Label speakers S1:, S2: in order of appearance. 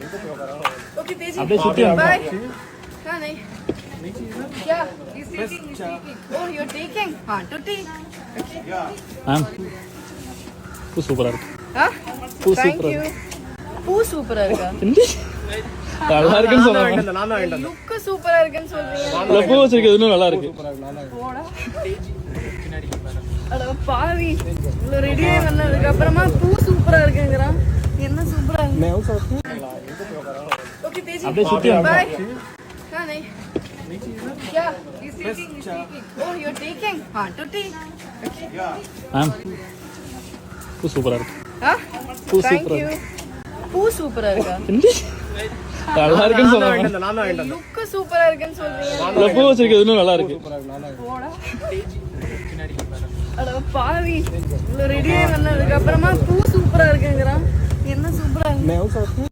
S1: Okay तेजी
S2: अबे छुट्टी है।
S1: बाय क्या नहीं क्या he's taking oh you're taking हाँ to take
S2: மேம் பூ சூப்பரா இருக்கு.
S1: हाँ
S2: பூ
S1: thank
S2: சூப்பரா
S1: you பூ சூப்பரா இருக்கா
S2: நல்லா இருக்குன்னு சொன்னாங்க.
S1: லுக் சூப்பரா இருக்குன்னு சொல்றீங்க
S2: இல்ல பூ வச்சிருக்கிறது இன்னும் நல்லா இருக்கு.
S1: போடா அட பாவி இவ்வளோ ரெடியே பண்ணதுக்கு அப்புறமா பூ சூப்பரா இருக்குங்கிறான் என்ன சூப்பரா இருக்கு ओके तेजी
S2: अबे छुट्टी है।
S1: बाय क्या नहीं क्या he's taking oh you're taking हाँ to take
S2: மேம் பூ சூப்பரா இருக்கு.
S1: हाँ
S2: பூ
S1: thank
S2: சூப்பரா
S1: you பூ சூப்பரா இருக்கா
S2: நல்லா இருக்குன்னு சொன்னாங்க.
S1: லுக் சூப்பரா இருக்குன்னு சொல்றீங்க
S2: இல்ல பூ வச்சிருக்கிறது இன்னும் நல்லா இருக்கு.
S1: போடா அட பாவி இவ்வளோ ரெடியே பண்ணதுக்கு அப்புறமா பூ சூப்பரா இருக்குங்கிறான் என்ன சூப்பரா இருக்கு